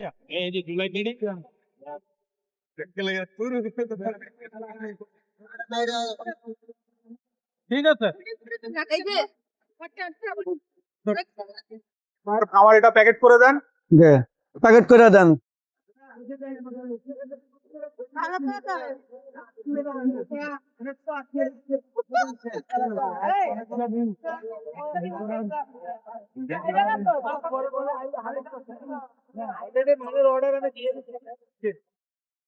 এই যে জুলাই মিনিট ঠিক আছে আমার এটা প্যাকেট করে দেন। প্যাকেট করে দেন।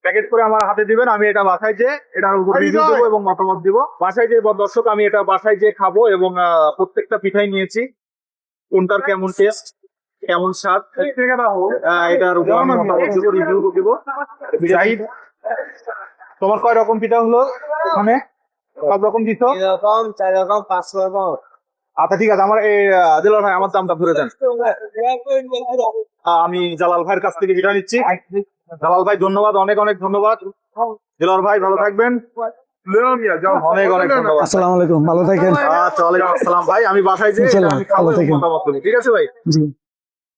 প্যাকেট করে আমার হাতে দিবেন, আমি এটা বাসায় যেয়ে এটার উপর রিভিউ দেবো এবং মতামত দিব। বাসায় যে দর্শক, আমি এটা বাসায় যেয়ে খাবো এবং প্রত্যেকটা পিঠাই নিয়েছি, কোনটার কেমন টেস্ট, কেমন স্বাদ, এটার উপর আমি মতামত দিব, রিভিউ দিব। জাহিদ, তোমার কয় রকম পিঠা হলো ওখানে? সব রকম দিছো? 4 রকম 5 রকম। আচ্ছা ঠিক আছে, আমার এই দিলার ভাই আমার দামটা ধরে দেন। আমি জালাল ভাইয়ের কাছ থেকে পিঠা নিচ্ছি। জালাল ভাই ধন্যবাদ, অনেক অনেক ধন্যবাদ। দিলার ভাই ভালো থাকবেন, অনেক অনেক ধন্যবাদ। আসসালামু আলাইকুম, ভালো থাকেন। আচ্ছা, ওয়ালাইকুম আসসালাম ভাই, আমি বাসায় যাই, আমি খাবো এবং মতামত দেব। ঠিক আছে ভাই? জি।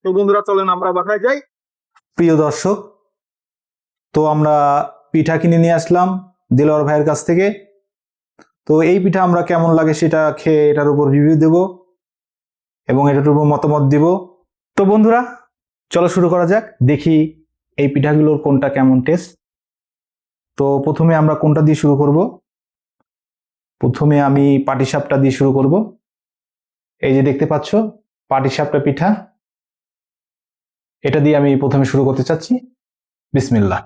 তো বন্ধুরা চলেন আমরা বাসায় যাই। প্রিয় দর্শক, তো আমরা পিঠা কিনে নিয়ে আসলাম দিলওয়ার ভাইয়ের কাছ থেকে। তো এই পিঠা আমরা কেমন লাগে সেটা খেয়ে এটার উপর রিভিউ দেব এবং এটার উপর মতামত দিব। তো বন্ধুরা চলো শুরু করা যাক, দেখি এই পিঠাগুলোর কোনটা কেমন টেস্ট। তো প্রথমে আমরা কোনটা দিয়ে শুরু করব? প্রথমে আমি পাটিসাপটা দিয়ে শুরু করব। এই যে দেখতে পাচ্ছ পাটিসাপটা পিঠা, এটা দিয়ে আমি প্রথমে শুরু করতে চাচ্ছি। বিসমিল্লাহ।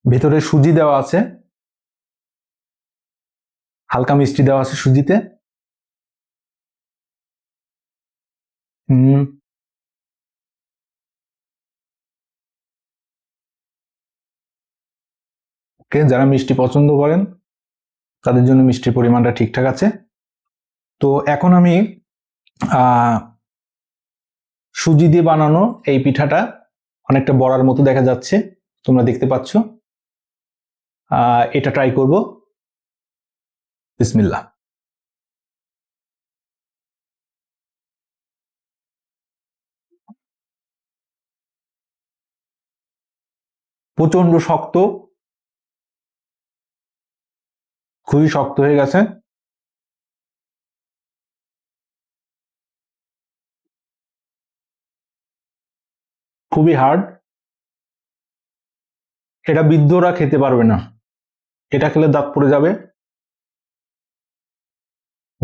ভেতরে সুজি দেওয়া আছে, হালকা মিষ্টি দেওয়া আছে সুজিতে। ওকে, যারা মিষ্টি পছন্দ করেন তাদের জন্য মিষ্টির পরিমাণটা ঠিকঠাক আছে। তো এখন আমি সুজি দিয়ে বানানো এই পিঠাটা অনেকটা বড়ার মতো দেখা যাচ্ছে, তোমরা দেখতে পাচ্ছ। এটা ট্রাই করব। বিসমিল্লাহ। প্রচন্ড শক্ত, খুবই শক্ত হয়ে গেছে। খুবই হার্ড, এটা বৃদ্ধরা খেতে পারবে না, এটা খেলে দাঁত পড়ে যাবে।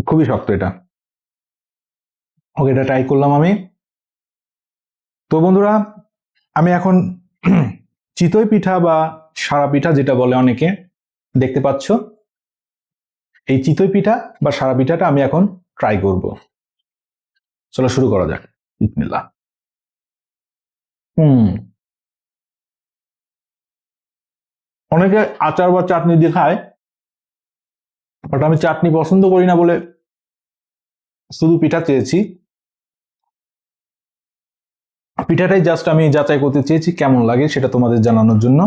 খুবই শক্ত এটা। ওকে, এটা ট্রাই করলাম আমি। তো বন্ধুরা, আমি এখন চিতই পিঠা বা সারা পিঠা যেটা বলে অনেকে, দেখতে পাচ্ছ এই চিতই পিঠা বা সারা পিঠাটা আমি এখন ট্রাই করব। চলো শুরু করা যাক। বিসমিল্লাহ। অনেকে আচার বা চাটনি দিয়ে খায়, বাট আমি চাটনি পছন্দ করি না বলে শুধু পিঠা চেয়েছি। পিঠাটাই জাস্ট আমি যাচাই করতে চেয়েছি কেমন লাগে সেটা তোমাদের জানানোর জন্য।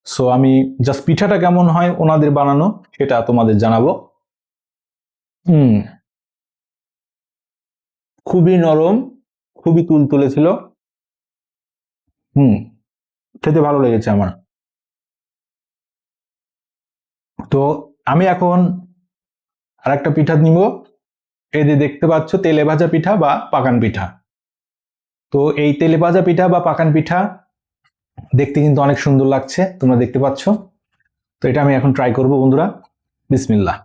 সো আমি জাস্ট পিঠাটা কেমন হয় ওনাদের বানানো সেটা তোমাদের জানাবো। খুবই নরম, খুবই তুলতুলে ছিল। খেতে ভালো লেগেছে আমার। তো আমি এখন আরেকটা পিঠা নিব। এই যে দেখতে পাচ্ছ তেলে ভাজা পিঠা বা পাকান পিঠা। তো এই তেলে ভাজা পিঠা বা পাকান পিঠা দেখতে কিন্তু অনেক সুন্দর লাগছে, তোমরা দেখতে পাচ্ছ। তো এটা আমি এখন ট্রাই করব বন্ধুরা। বিসমিল্লাহ।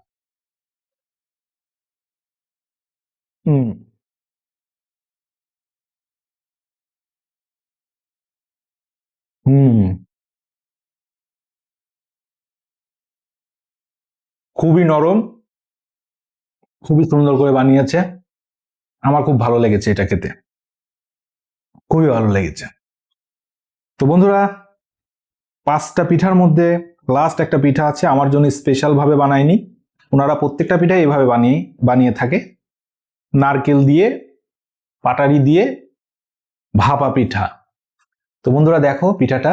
খুবই নরম, খুবই সুন্দর করে বানিয়েছে। আমার খুব ভালো লেগেছে এটা খেতে, খুবই ভালো লেগেছে। তো বন্ধুরা, 5টা পিঠার মধ্যে লাস্ট একটা পিঠা আছে আমার জন্য স্পেশাল ভাবে বানায়নি। ওনারা প্রত্যেকটা পিঠাই এভাবে বানিয়ে থাকে, নারকেল দিয়ে পাটারি দিয়ে ভাপা পিঠা। তো বন্ধুরা দেখো, পিঠাটা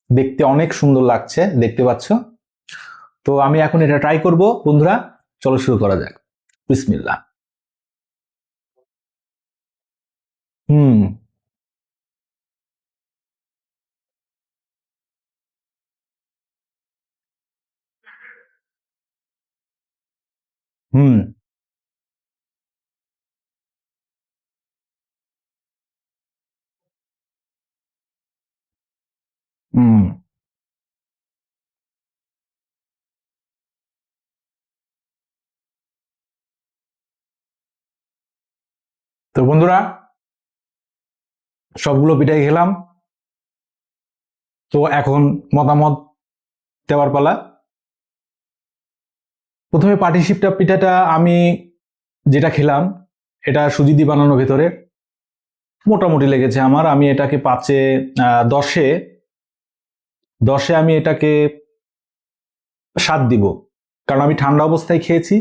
দেখতে অনেক সুন্দর লাগছে, দেখতে পাচ্ছ। তো আমি এখন এটা ট্রাই করব বন্ধুরা, চলো শুরু করা যাক। বিসমিল্লাহ। হুম হুম হুম তো বন্ধুরা, সবগুলো পিঠাই খেলাম। তো এখন মতামত দেওয়ার পালা। প্রথমে পাটিসাপটা পিঠাটা আমি যেটা খেলাম, এটা সুজি দিয়ে বানানো, ভেতরে মোটামুটি লেগেছে আমার। আমি এটাকে 5-এ 10-এ 10-এ আমি এটাকে 7 দিব। কারণ আমি ঠান্ডা অবস্থায় খেয়েছি,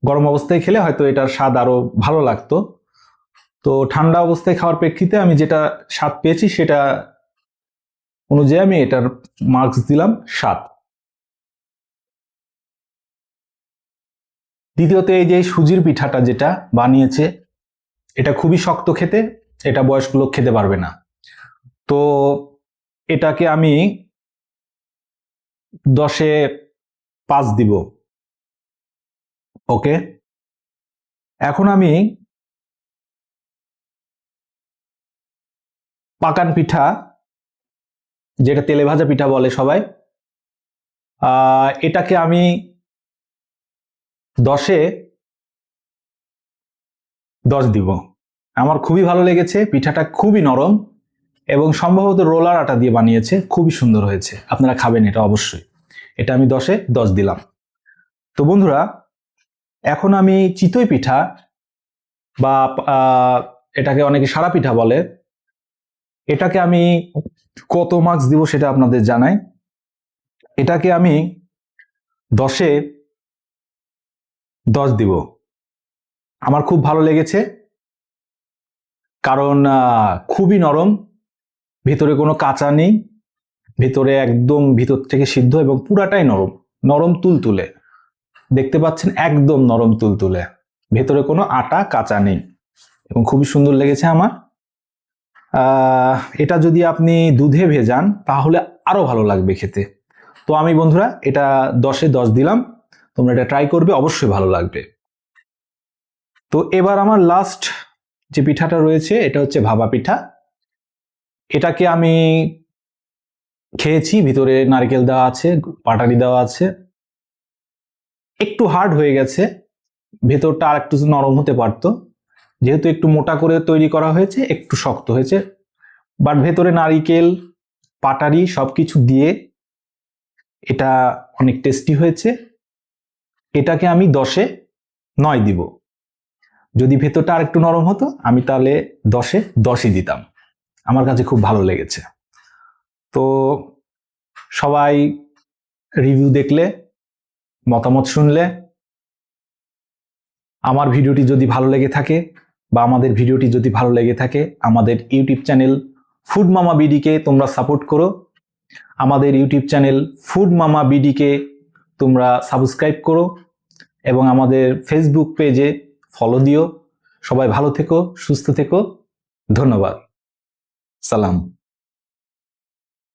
গরম অবস্থায় খেলে হয়তো এটার স্বাদ আরো ভালো লাগতো। তো ঠান্ডা অবস্থায় খাওয়ার প্রেক্ষিতে আমি যেটা স্বাদ পেয়েছি সেটা অনুযায়ী আমি এটার মার্কস দিলাম 7। দ্বিতীয়ত, এই যে সুজির পিঠাটা যেটা বানিয়েছে, এটা খুবই শক্ত খেতে, এটা বয়স্ক লোক খেতে পারবে না। তো এটাকে আমি 10-এ 5 দিব। ওকে, এখন আমি পাকান পিঠা, যেটা তেলে ভাজা পিঠা বলে সবাই, এটাকে আমি 10-এ 10 দিব। আমার খুবই ভালো লেগেছে, পিঠাটা খুবই নরম এবং সম্ভবত রোলার আটা দিয়ে বানিয়েছে, খুবই সুন্দর হয়েছে। আপনারা খাবেন এটা অবশ্যই। এটা আমি 10-এ 10 দিলাম। তো বন্ধুরা, এখন আমি চিতই পিঠা বা এটাকে অনেকে সারা পিঠা বলে, এটাকে আমি কত মার্কস দিব সেটা আপনাদের জানাই। এটাকে আমি 10-এ 10 দিব। আমার খুব ভালো লেগেছে, কারণ খুবই নরম, ভিতরে কোনো কাঁচা নেই, ভিতরে একদম ভিতর থেকে সিদ্ধ এবং পুরাটাই নরম, নরম তুলতুলে। দেখতে পাচ্ছেন, একদম নরম তুলতুলে, ভেতরে কোনো আটা কাঁচা নেই এবং খুবই সুন্দর লেগেছে আমার। এটা যদি আপনি দুধে ভেজান তাহলে আরো ভালো লাগবে খেতে। তো আমি বন্ধুরা এটা 10-এ 10 দিলাম। তোমরা এটা ট্রাই করবে, অবশ্যই ভালো লাগবে। তো এবার আমার লাস্ট যে পিঠাটা রয়েছে, এটা হচ্ছে ভাপা পিঠা। এটাকে আমি খেয়েছি, ভিতরে নারকেল দেওয়া আছে, পাটালি দেওয়া আছে, একটু হার্ড হয়ে গেছে, ভেতরটা আর একটু নরম হতে পারতো। যেহেতু একটু মোটা করে তৈরি করা হয়েছে, একটু শক্ত হয়েছে, বাট ভেতরে নারিকেল পাটারি সবকিছু দিয়ে এটা অনেক টেস্টি হয়েছে। এটাকে আমি 10-এ 9 দিব। যদি ভেতরটা আর একটু নরম হতো আমি তাহলে 10-এ 10ই দিতাম। আমার কাছে খুব ভালো লেগেছে। তো সবাই রিভিউ দেখলে, মতামত শুনলে, আমার ভিডিওটি যদি ভালো লেগে থাকে বা আমাদের ভিডিওটি যদি ভালো লেগে থাকে, আমাদের ইউটিউব চ্যানেল ফুড মামা বিডিকে তোমরা সাপোর্ট করো। আমাদের ইউটিউব চ্যানেল ফুড মামা বিডিকে তোমরা সাবস্ক্রাইব করো এবং আমাদের ফেসবুক পেজে ফলো দিও। সবাই ভালো থেকো, সুস্থ থেকো। ধন্যবাদ। সালাম।